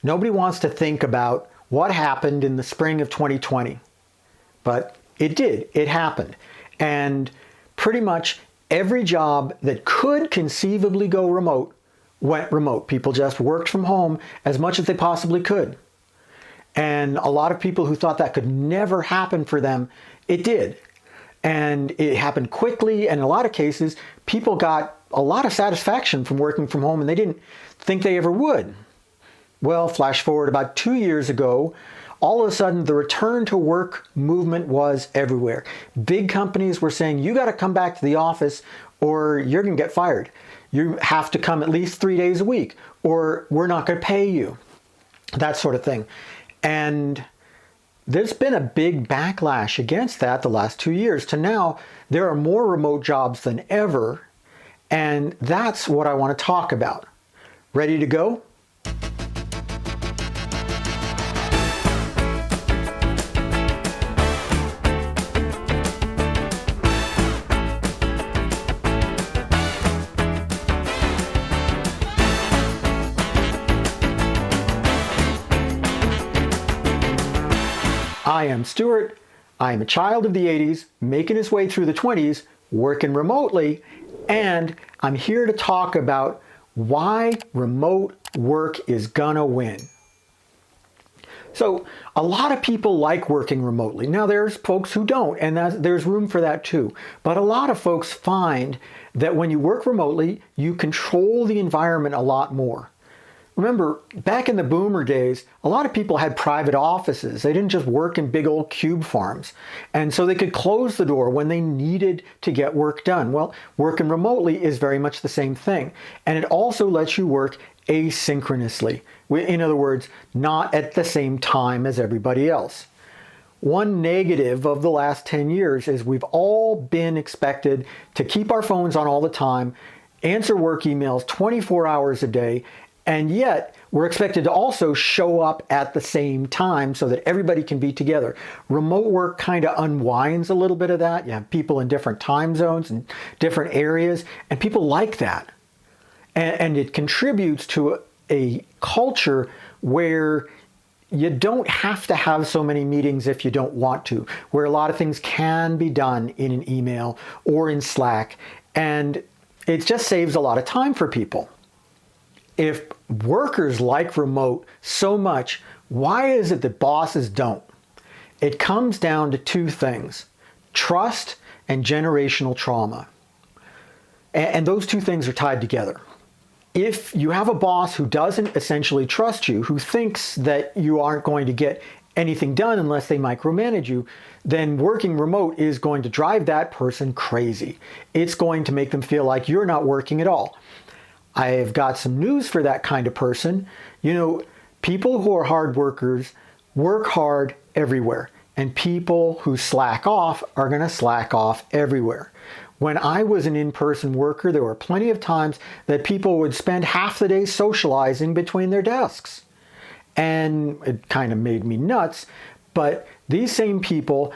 Nobody wants to think about what happened in the spring of 2020, but it did. It happened. And pretty much every job that could conceivably go remote went remote. People just worked from home as much as they possibly could. And a lot of people who thought that could never happen for them, it did. And it happened quickly, and in a lot of cases, people got a lot of satisfaction from working from home, and they didn't think they ever would. Well, flash forward about 2 years ago, all of a sudden the return to work movement was everywhere. Big companies were saying, you got to come back to the office or you're going to get fired. You have to come at least 3 days a week or we're not going to pay you. That sort of thing. And there's been a big backlash against that the last 2 years to now. There are more remote jobs than ever. And that's what I want to talk about. Ready to go? I am Stuart. I am a child of the 80s, making his way through the 20s, working remotely, and I'm here to talk about why remote work is gonna win. So a lot of people like working remotely. Now there's folks who don't, and there's room for that too. But a lot of folks find that when you work remotely, you control the environment a lot more. Remember, back in the boomer days, a lot of people had private offices. They didn't just work in big old cube farms. And so they could close the door when they needed to get work done. Well, working remotely is very much the same thing. And it also lets you work asynchronously. In other words, not at the same time as everybody else. One negative of the last 10 years is we've all been expected to keep our phones on all the time, answer work emails 24 hours a day, and yet, we're expected to also show up at the same time so that everybody can be together. Remote work kind of unwinds a little bit of that. You have people in different time zones and different areas, and people like that. And it contributes to a culture where you don't have to have so many meetings if you don't want to, where a lot of things can be done in an email or in Slack, and it just saves a lot of time for people. If workers like remote so much, why is it that bosses don't? It comes down to two things: trust and generational trauma. And those two things are tied together. If you have a boss who doesn't essentially trust you, who thinks that you aren't going to get anything done unless they micromanage you, then working remote is going to drive that person crazy. It's going to make them feel like you're not working at all. I've got some news for that kind of person. You know, people who are hard workers work hard everywhere, and people who slack off are going to slack off everywhere. When I was an in-person worker, there were plenty of times that people would spend half the day socializing between their desks. And it kind of made me nuts, but these same people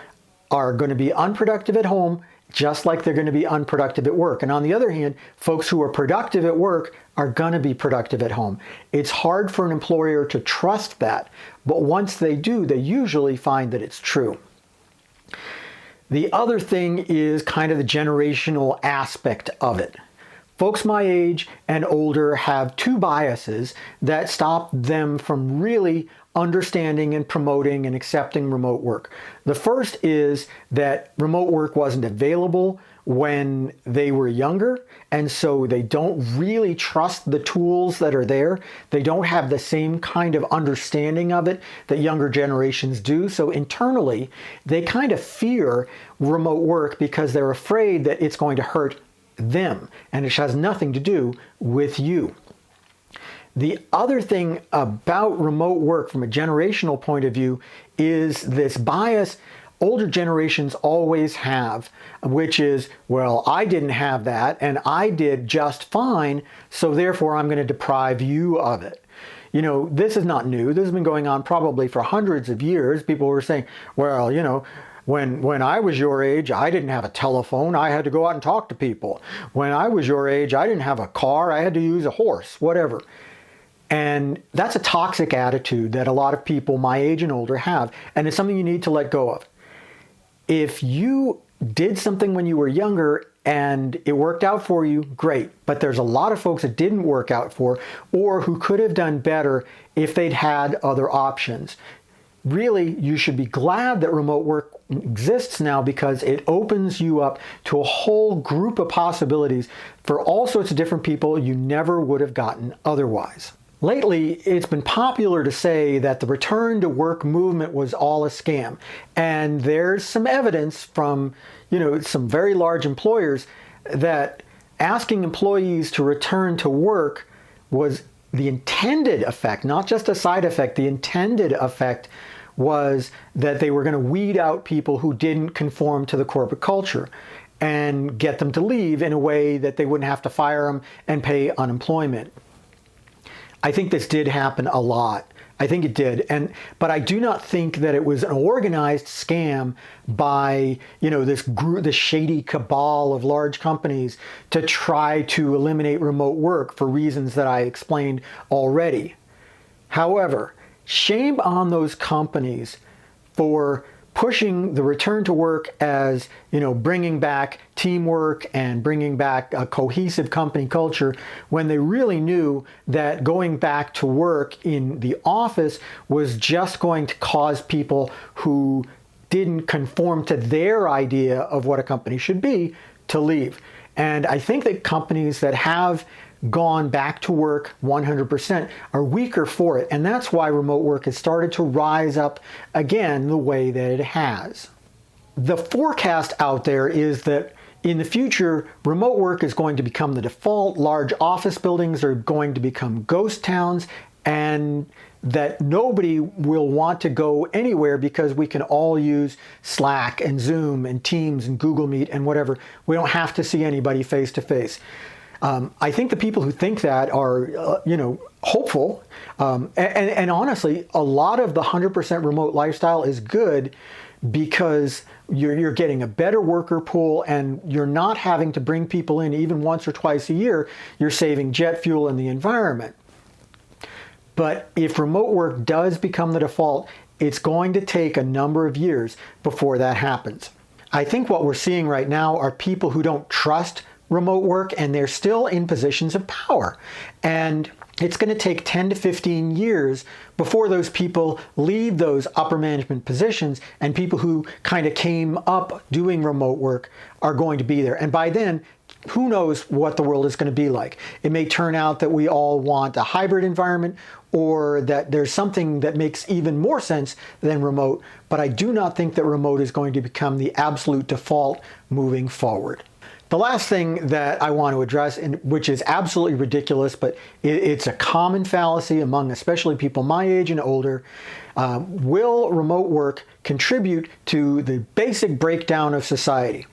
are going to be unproductive at home just like they're going to be unproductive at work. And on the other hand, folks who are productive at work are going to be productive at home. It's hard for an employer to trust that, but once they do, they usually find that it's true. The other thing is kind of the generational aspect of it. Folks my age and older have two biases that stop them from really understanding and promoting and accepting remote work. The first is that remote work wasn't available when they were younger, and so they don't really trust the tools that are there. They don't have the same kind of understanding of it that younger generations do. So internally, they kind of fear remote work because they're afraid that it's going to hurt them, and it has nothing to do with you. The other thing about remote work from a generational point of view is this bias older generations always have, which is, well, I didn't have that and I did just fine, so therefore I'm going to deprive you of it. You know, this is not new. This has been going on probably for hundreds of years. People were saying, well, you know, when I was your age, I didn't have a telephone. I had to go out and talk to people. When I was your age, I didn't have a car. I had to use a horse, whatever. And that's a toxic attitude that a lot of people my age and older have, and it's something you need to let go of. If you did something when you were younger and it worked out for you, great. But there's a lot of folks it didn't work out for, or who could have done better if they'd had other options. Really, you should be glad that remote work exists now, because it opens you up to a whole group of possibilities for all sorts of different people you never would have gotten otherwise. Lately, it's been popular to say that the return to work movement was all a scam. And there's some evidence from, some very large employers that asking employees to return to work was the intended effect, not just a side effect. The intended effect was that they were going to weed out people who didn't conform to the corporate culture and get them to leave in a way that they wouldn't have to fire them and pay unemployment. I think this did happen a lot. I think it did. But I do not think that it was an organized scam by, this group, this shady cabal of large companies to try to eliminate remote work for reasons that I explained already. However, shame on those companies for pushing the return to work as, bringing back teamwork and bringing back a cohesive company culture, when they really knew that going back to work in the office was just going to cause people who didn't conform to their idea of what a company should be to leave. And I think that companies that have gone back to work 100% are weaker for it. And that's why remote work has started to rise up again the way that it has. The forecast out there is that in the future, remote work is going to become the default. Large office buildings are going to become ghost towns, and that nobody will want to go anywhere because we can all use Slack and Zoom and Teams and Google Meet and whatever. We don't have to see anybody face to face. I think the people who think that are, hopeful. And honestly, a lot of the 100% remote lifestyle is good because you're getting a better worker pool and you're not having to bring people in even once or twice a year. You're saving jet fuel in the environment. But if remote work does become the default, it's going to take a number of years before that happens. I think what we're seeing right now are people who don't trust remote work, and they're still in positions of power. And it's going to take 10 to 15 years before those people leave those upper management positions, and people who kind of came up doing remote work are going to be there. And by then, who knows what the world is going to be like. It may turn out that we all want a hybrid environment, or that there's something that makes even more sense than remote. But I do not think that remote is going to become the absolute default moving forward. The last thing that I want to address, which is absolutely ridiculous, but it's a common fallacy among especially people my age and older, will remote work contribute to the basic breakdown of society?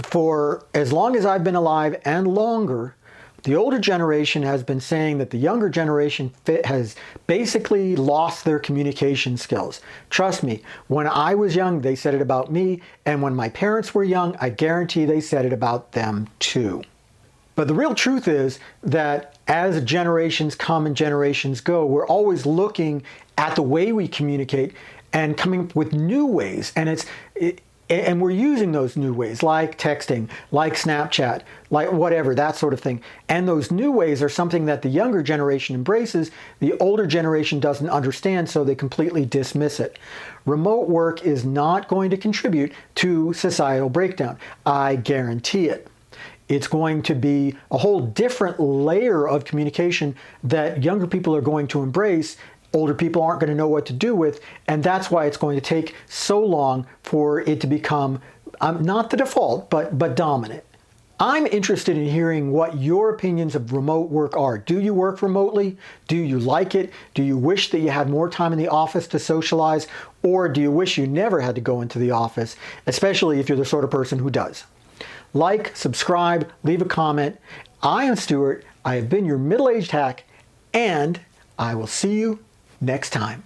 For as long as I've been alive and longer, the older generation has been saying that the younger generation has basically lost their communication skills. Trust me, when I was young, they said it about me, and when my parents were young, I guarantee they said it about them too. But the real truth is that as generations come and generations go, we're always looking at the way we communicate and coming up with new ways. And we're using those new ways, like texting, like Snapchat, like whatever, that sort of thing. And those new ways are something that the younger generation embraces. The older generation doesn't understand, so they completely dismiss it. Remote work is not going to contribute to societal breakdown. I guarantee it. It's going to be a whole different layer of communication that younger people are going to embrace. Older people aren't going to know what to do with, and that's why it's going to take so long for it to become not the default, but dominant. I'm interested in hearing what your opinions of remote work are. Do you work remotely? Do you like it? Do you wish that you had more time in the office to socialize? Or do you wish you never had to go into the office, especially if you're the sort of person who does? Like, subscribe, leave a comment. I am Stuart. I have been your middle-aged hack, and I will see you next time.